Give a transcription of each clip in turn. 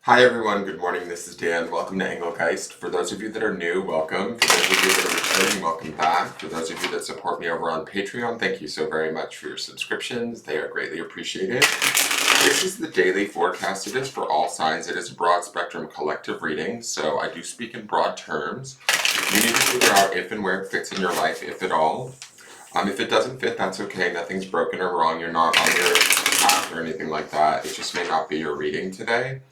Hi everyone, good morning, this is Dan. Welcome to Engelgeist. For those of you that are new, welcome. For those of you that are returning, welcome back. For those of you that support me over on Patreon, thank you so very much for your subscriptions. They are greatly appreciated. This is the daily forecast. It is for all signs. It is a broad spectrum collective reading, so I do speak in broad terms. You need to figure out if and where it fits in your life, if at all. If it doesn't fit, that's okay. Nothing's broken or wrong. You're not on your path or anything like that. It just may not be your reading today.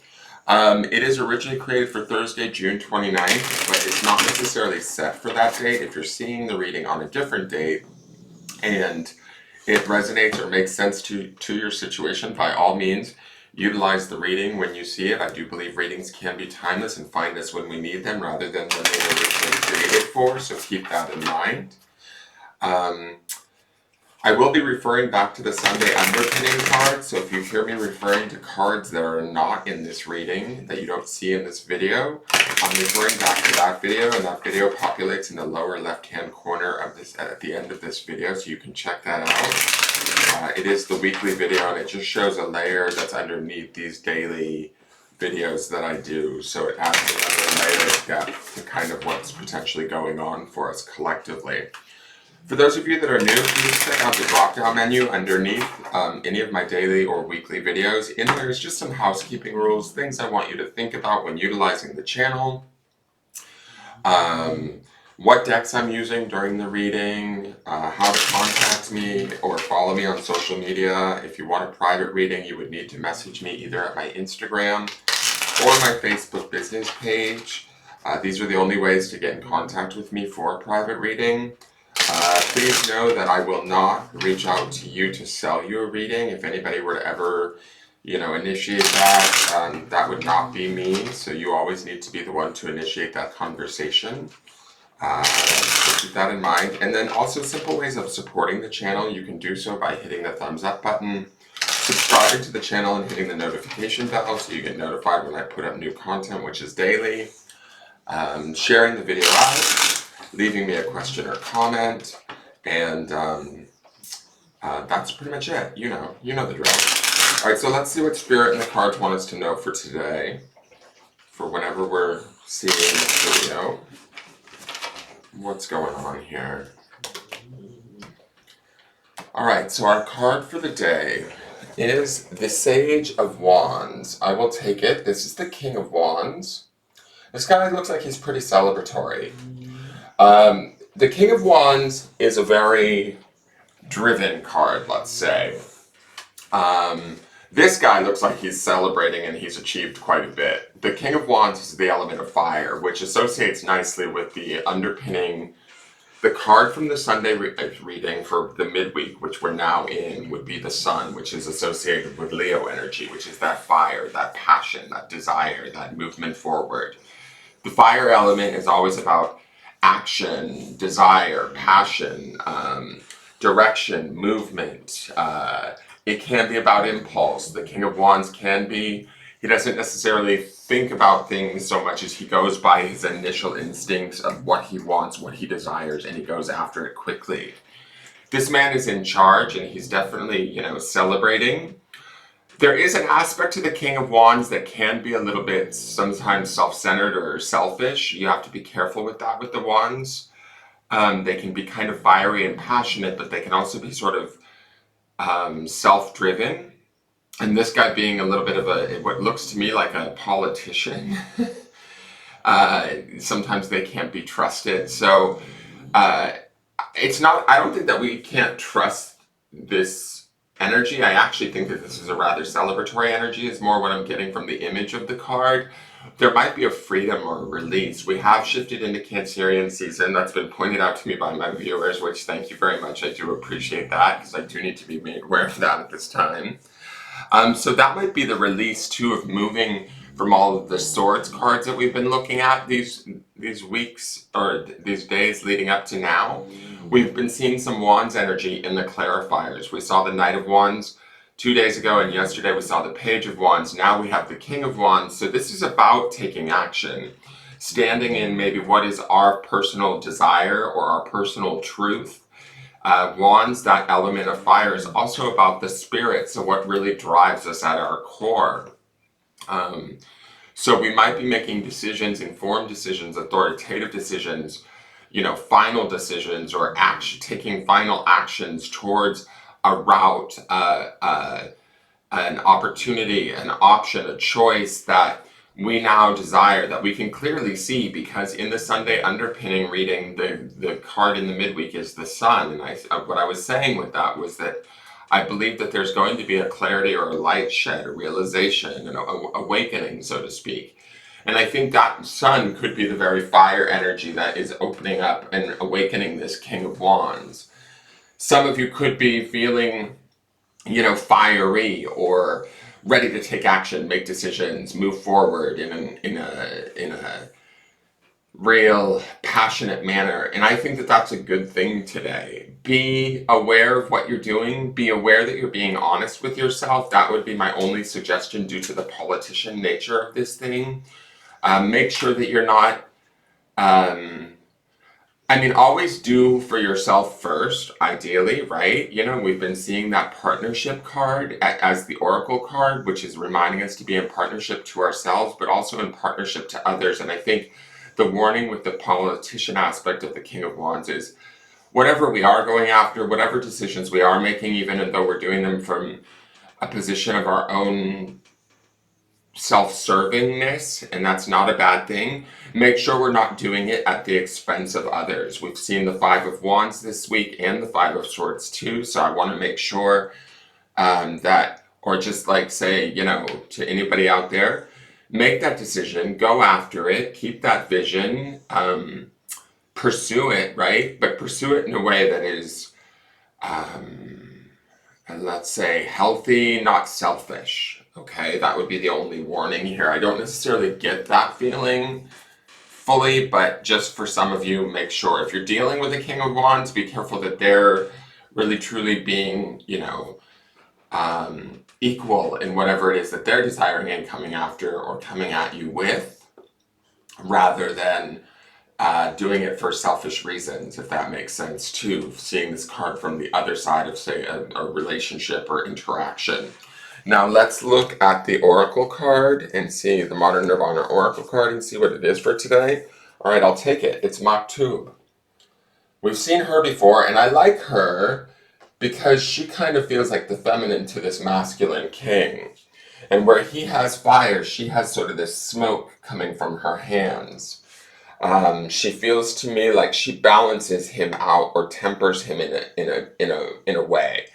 It is originally created for Thursday, June 29th, but it's not necessarily set for that date. If you're seeing the reading on a different date and it resonates or makes sense to your situation, by all means, utilize the reading when you see it. I do believe readings can be timeless and find us when we need them rather than when they were originally created for, so keep that in mind. I will be referring back to the Sunday underpinning cards, so if you hear me referring to cards that are not in this reading, that you don't see in this video, I'm referring back to that video, and that video populates in the lower left-hand corner of this at the end of this video, so you can check that out. It is the weekly video, and it just shows a layer that's underneath these daily videos that I do, so it adds another layer of depth to kind of what's potentially going on for us collectively. For those of you that are new, please check out the drop-down menu underneath any of my daily or weekly videos. In there is just some housekeeping rules, things I want you to think about when utilizing the channel, what decks I'm using during the reading, how to contact me or follow me on social media. If you want a private reading, you would need to message me either at my Instagram or my Facebook business page. These are the only ways to get in contact with me for a private reading. Please know that I will not reach out to you to sell you a reading. If anybody were to ever, initiate that, that would not be me. So you always need to be the one to initiate that conversation. So keep that in mind. And then also simple ways of supporting the channel. You can do so by hitting the thumbs up button, subscribing to the channel, and hitting the notification bell so you get notified when I put up new content, which is daily. Sharing the video out, leaving me a question or comment, and that's pretty much it. You know the drill. All right, so let's see what Spirit and the cards want us to know for today, for whenever we're seeing this video. What's going on here? All right, so our card for the day is the Sage of Wands. I will take it. This is the King of Wands. This guy looks like he's pretty celebratory. The King of Wands is a very driven card, let's say. This guy looks like he's celebrating and he's achieved quite a bit. The King of Wands is the element of fire, which associates nicely with the underpinning. The card from the Sunday reading for the midweek, which we're now in, would be the Sun, which is associated with Leo energy, which is that fire, that passion, that desire, that movement forward. The fire element is always about action, desire, passion, direction, movement. It can be about impulse. The King of Wands can be, he doesn't necessarily think about things so much as he goes by his initial instincts of what he wants, what he desires, and he goes after it quickly. This man is in charge, and he's definitely, celebrating. There is an aspect to the King of Wands that can be a little bit sometimes self-centered or selfish. You have to be careful with that with the Wands. They can be kind of fiery and passionate, but they can also be sort of self-driven. And this guy being a little bit of what looks to me like a politician. Sometimes they can't be trusted. So I don't think that we can't trust this energy. I actually think that this is a rather celebratory energy, is more what I'm getting from the image of the card. There might be a freedom or a release. We have shifted into Cancerian season. That's been pointed out to me by my viewers, which thank you very much. I do appreciate that, because I do need to be made aware of that at this time. So that might be the release too of moving from all of the swords cards that we've been looking at these weeks or these days leading up to now. We've been seeing some Wands energy in the clarifiers. We saw the Knight of Wands 2 days ago, and yesterday we saw the Page of Wands. Now we have the King of Wands. So this is about taking action, standing in maybe what is our personal desire or our personal truth. Wands, that element of fire, is also about the spirit, so what really drives us at our core. So we might be making decisions, informed decisions, authoritative decisions, final decisions, or taking final actions towards a route, an opportunity, an option, a choice that we now desire, that we can clearly see, because in the Sunday underpinning reading, the card in the midweek is the sun. And what I was saying with that was that I believe that there's going to be a clarity or a light shed, a realization, an awakening, so to speak. And I think that sun could be the very fire energy that is opening up and awakening this King of Wands. Some of you could be feeling, fiery or ready to take action, make decisions, move forward in a real passionate manner. And I think that that's a good thing today. Be aware of what you're doing. Be aware that you're being honest with yourself. That would be my only suggestion due to the politician nature of this thing. Make sure that you're not, always do for yourself first, ideally, right? We've been seeing that partnership card as the oracle card, which is reminding us to be in partnership to ourselves, but also in partnership to others. And I think the warning with the politician aspect of the King of Wands is whatever we are going after, whatever decisions we are making, even though we're doing them from a position of our own self-servingness, and that's not a bad thing, make sure we're not doing it at the expense of others. We've seen the Five of Wands this week and the Five of Swords too, so I want to make sure that, or just like say, to anybody out there, make that decision, go after it, keep that vision, pursue it, right? But pursue it in a way that is, let's say, healthy, not selfish. Okay, that would be the only warning here. I don't necessarily get that feeling fully, but just for some of you, make sure if you're dealing with a King of Wands, be careful that they're really truly being, equal in whatever it is that they're desiring and coming after or coming at you with, rather than doing it for selfish reasons, if that makes sense too. Seeing this card from the other side of, say, a relationship or interaction. Now let's look at the Oracle card and see the Modern Nirvana Oracle card and see what it is for today. All right, I'll take it. It's Maktub. We've seen her before, and I like her because she kind of feels like the feminine to this masculine king. And where he has fire, she has sort of this smoke coming from her hands. She feels to me like she balances him out or tempers him in a way.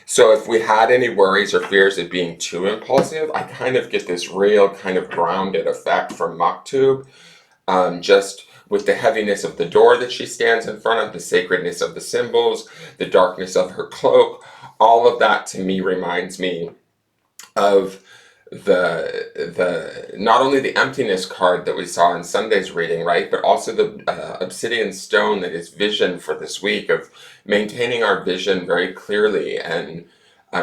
So if we had any worries or fears of being too impulsive, I kind of get this real kind of grounded effect from Maktub, just with the heaviness of the door that she stands in front of, the sacredness of the symbols, the darkness of her cloak. All of that to me reminds me of the not only the emptiness card that we saw in Sunday's reading, right, but also the obsidian stone that is vision for this week, of maintaining our vision very clearly and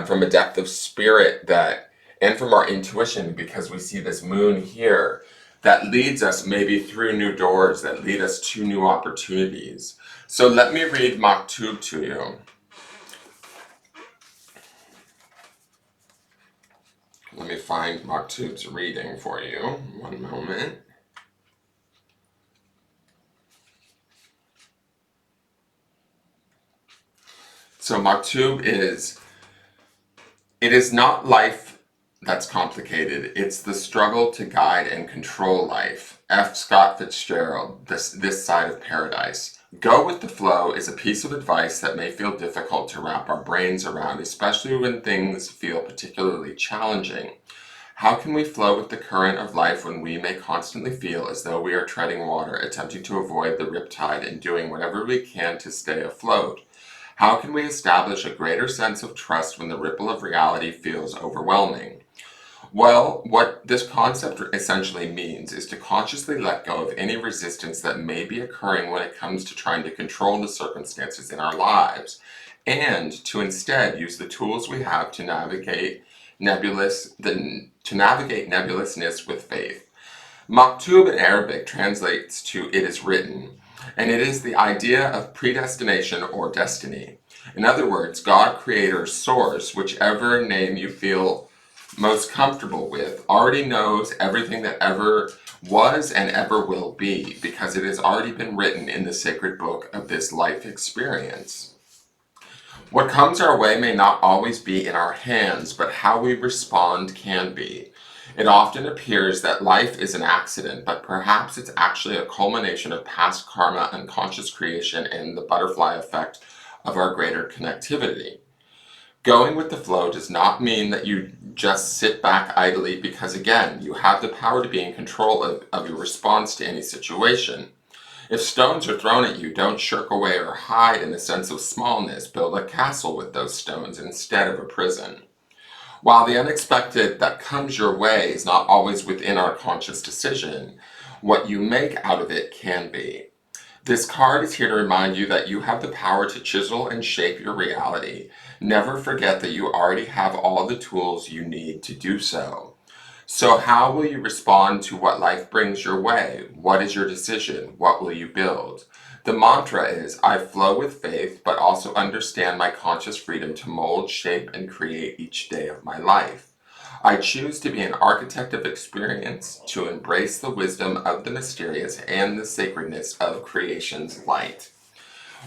from a depth of spirit that, and from our intuition, because we see this moon here that leads us maybe through new doors, that lead us to new opportunities. So let me read Maktub to you. Let me find Maktub's reading for you. One moment. So Maktub is, it is not life that's complicated. It's the struggle to guide and control life. F. Scott Fitzgerald, this side of paradise. Go with the flow is a piece of advice that may feel difficult to wrap our brains around, especially when things feel particularly challenging. How can we flow with the current of life when we may constantly feel as though we are treading water, attempting to avoid the riptide and doing whatever we can to stay afloat? How can we establish a greater sense of trust when the ripple of reality feels overwhelming? Well, what this concept essentially means is to consciously let go of any resistance that may be occurring when it comes to trying to control the circumstances in our lives, and to instead use the tools we have to navigate nebulousness with faith. Maktub in Arabic translates to "it is written," and it is the idea of predestination or destiny. In other words, God, creator, source, whichever name you feel most comfortable with, already knows everything that ever was and ever will be, because it has already been written in the sacred book of this life experience. What comes our way may not always be in our hands, but how we respond can be. It often appears that life is an accident, but perhaps it's actually a culmination of past karma, unconscious creation, and the butterfly effect of our greater connectivity. Going with the flow does not mean that you just sit back idly, because again, you have the power to be in control of your response to any situation. If stones are thrown at you, don't shirk away or hide in a sense of smallness. Build a castle with those stones instead of a prison. While the unexpected that comes your way is not always within our conscious decision, what you make out of it can be. This card is here to remind you that you have the power to chisel and shape your reality. Never forget that you already have all the tools you need to do so. So how will you respond to what life brings your way? What is your decision? What will you build? The mantra is, I flow with faith, but also understand my conscious freedom to mold, shape, and create each day of my life. I choose to be an architect of experience, to embrace the wisdom of the mysterious and the sacredness of creation's light.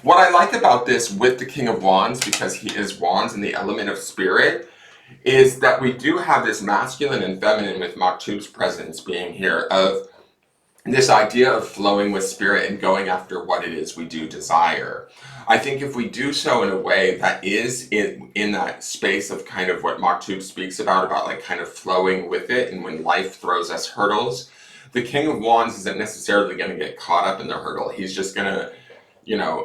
What I like about this with the King of Wands, because he is Wands in the element of spirit, is that we do have this masculine and feminine with Maktub's presence being here, of this idea of flowing with spirit and going after what it is we do desire. I think if we do so in a way that is in that space of kind of what Maktub speaks about like kind of flowing with it, and when life throws us hurdles, the King of Wands isn't necessarily going to get caught up in the hurdle. He's just going to,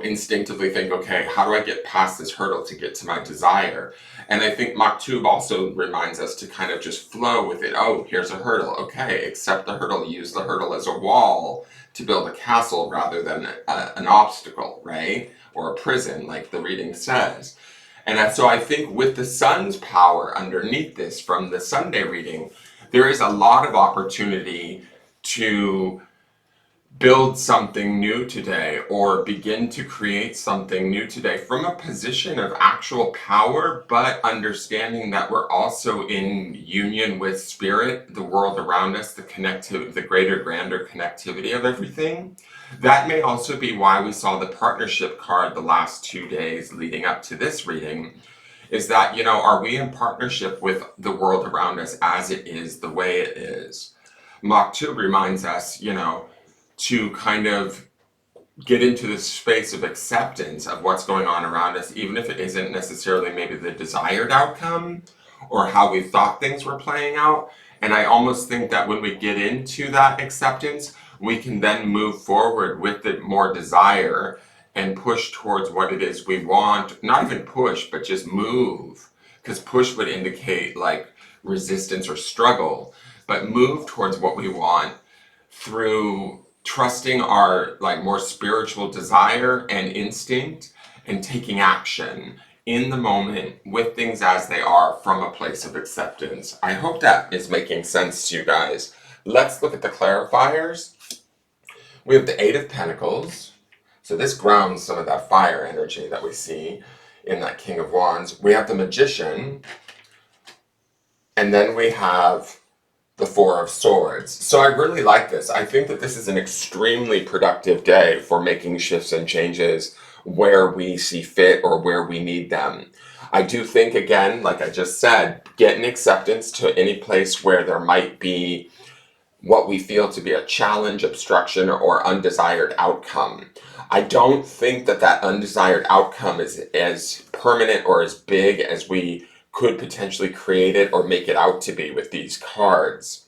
instinctively think, okay, how do I get past this hurdle to get to my desire? And I think Maktub also reminds us to kind of just flow with it. Oh, here's a hurdle. Okay, accept the hurdle. Use the hurdle as a wall to build a castle rather than an obstacle, right? Or a prison, like the reading says. And so I think with the sun's power underneath this from the Sunday reading, there is a lot of opportunity to build something new today, or begin to create something new today from a position of actual power, but understanding that we're also in union with spirit, the world around us, the connectivity, the greater, grander connectivity of everything. That may also be why we saw the partnership card the last 2 days leading up to this reading, is that, are we in partnership with the world around us as it is, the way it is? Maktub reminds us, to kind of get into this space of acceptance of what's going on around us, even if it isn't necessarily maybe the desired outcome or how we thought things were playing out. And I almost think that when we get into that acceptance, we can then move forward with the more desire and push towards what it is we want. Not even push, but just move. Because push would indicate like resistance or struggle, but move towards what we want through trusting our like more spiritual desire and instinct, and taking action in the moment with things as they are from a place of acceptance. I hope that is making sense to you guys. Let's look at the clarifiers. We have the Eight of Pentacles. So this grounds some of that fire energy that we see in that King of Wands. We have the Magician. And then we have the Four of Swords. So I really like this. I think that this is an extremely productive day for making shifts and changes where we see fit or where we need them. I do think, again, like I just said, get an acceptance to any place where there might be what we feel to be a challenge, obstruction, or undesired outcome. I don't think that that undesired outcome is as permanent or as big as we could potentially create it or make it out to be with these cards.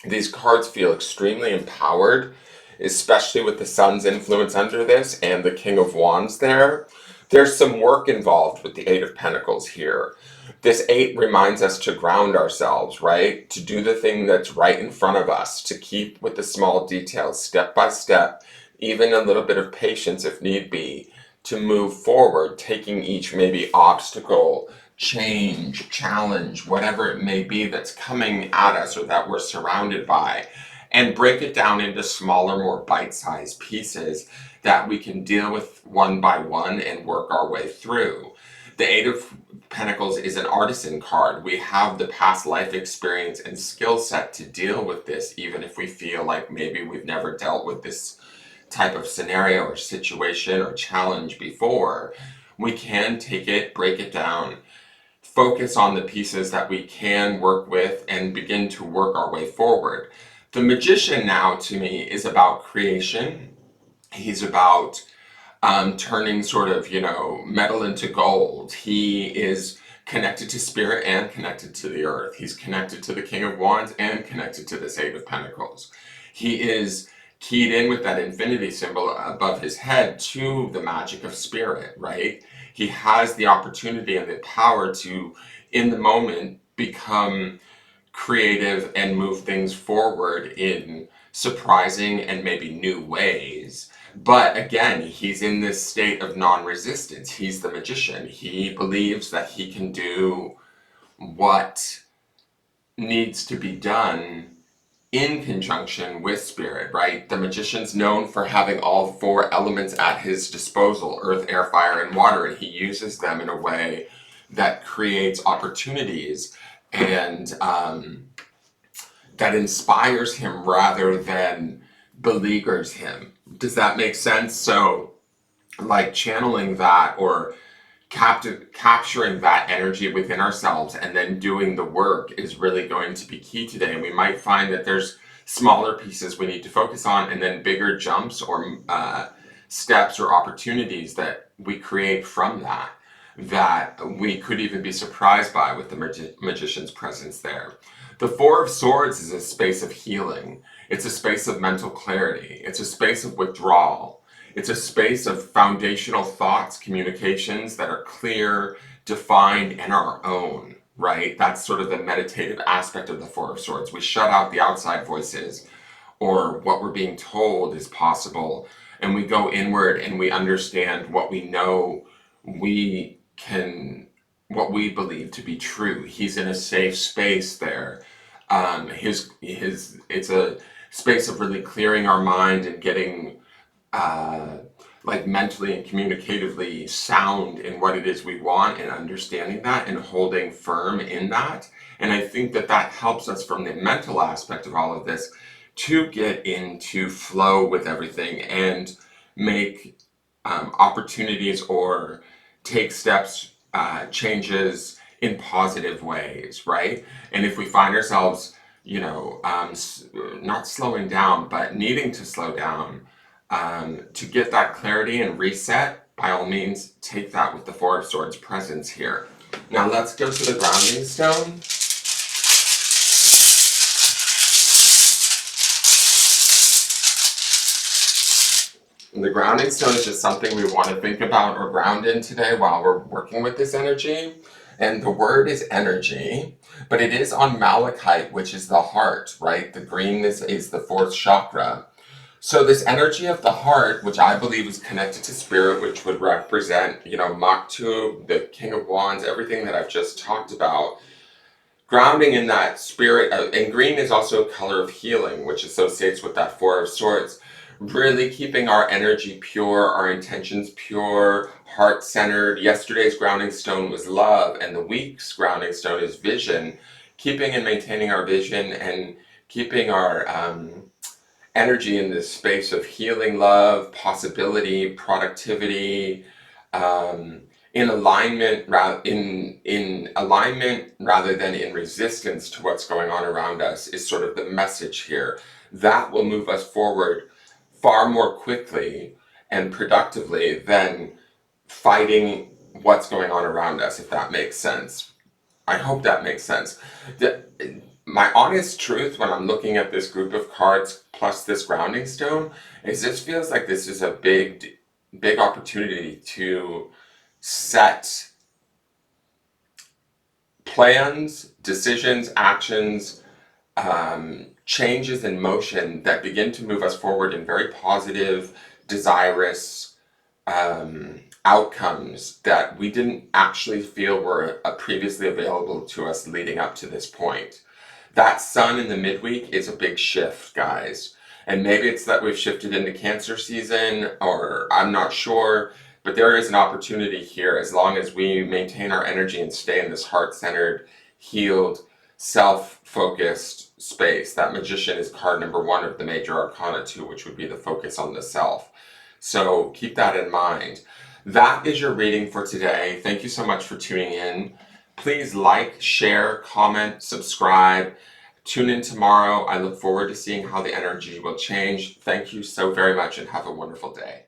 These cards feel extremely empowered, especially with the sun's influence under this and the King of Wands there. There's some work involved with the Eight of Pentacles here. This eight reminds us to ground ourselves, right? To do the thing that's right in front of us, to keep with the small details, step by step, even a little bit of patience if need be, to move forward, taking each maybe obstacle, change, challenge, whatever it may be that's coming at us or that we're surrounded by, and break it down into smaller, more bite-sized pieces that we can deal with one by one and work our way through. The Eight of Pentacles is an artisan card. We have the past life experience and skill set to deal with this, even if we feel like maybe we've never dealt with this type of scenario or situation or challenge before. We can take it, break it down, focus on the pieces that we can work with, and begin to work our way forward. The Magician now, to me, is about creation. He's about turning sort of, metal into gold. He is connected to spirit and connected to the earth. He's connected to the King of Wands and connected to this Eight of Pentacles. He is keyed in with that infinity symbol above his head to the magic of spirit, right? He has the opportunity and the power to, in the moment, become creative and move things forward in surprising and maybe new ways. But again, he's in this state of non-resistance. He's the Magician. He believes that he can do what needs to be done in conjunction with spirit, right? The Magician's known for having all four elements at his disposal: earth, air, fire, and water, and he uses them in a way that creates opportunities and that inspires him rather than beleaguers him. Does that make sense? So, like, channeling that or capturing that energy within ourselves and then doing the work is really going to be key today. And we might find that there's smaller pieces we need to focus on, and then bigger jumps or steps or opportunities that we create from that we could even be surprised by with the Magician's presence there. The Four of Swords is a space of healing. It's a space of mental clarity. It's a space of withdrawal. It's a space of foundational thoughts, communications that are clear, defined, and our own, right? That's sort of the meditative aspect of the Four of Swords. We shut out the outside voices or what we're being told is possible, and we go inward and we understand what we know what we believe to be true. He's in a safe space there. It's a space of really clearing our mind and getting like mentally and communicatively sound in what it is we want, and understanding that and holding firm in that. And I think that helps us from the mental aspect of all of this to get into flow with everything and make opportunities or take steps, changes in positive ways, right? And if we find ourselves, not slowing down, but needing to slow down to get that clarity and reset, by all means, take that with the Four of Swords presence here. Now let's go to the grounding stone. The grounding stone is just something we want to think about or ground in today while we're working with this energy. And the word is energy, but it is on malachite, which is the heart, right? The greenness is the fourth chakra. So this energy of the heart, which I believe is connected to spirit, which would represent, Maktub, the King of Wands, everything that I've just talked about, grounding in that spirit. And green is also a color of healing, which associates with that Four of Swords. Really keeping our energy pure, our intentions pure, heart-centered. Yesterday's grounding stone was love, and the week's grounding stone is vision. Keeping and maintaining our vision and keeping our energy in this space of healing, love, possibility, productivity, in alignment rather than in resistance to what's going on around us is sort of the message here. That will move us forward far more quickly and productively than fighting what's going on around us, if that makes sense. I hope that makes sense. My honest truth when I'm looking at this group of cards plus this grounding stone is this feels like this is a big opportunity to set plans, decisions, actions, changes in motion that begin to move us forward in very positive, desirous outcomes that we didn't actually feel were previously available to us leading up to this point. That sun in the midweek is a big shift, guys. And maybe it's that we've shifted into Cancer season, or I'm not sure, But there is an opportunity here as long as we maintain our energy and stay in this heart-centered, healed, self-focused space. That Magician is card number 1 of the major arcana 2, which would be the focus on the self. So keep that in mind. That is your reading for today. Thank you so much for tuning in. Please like, share, comment, subscribe. Tune in tomorrow. I look forward to seeing how the energy will change. Thank you so very much and have a wonderful day.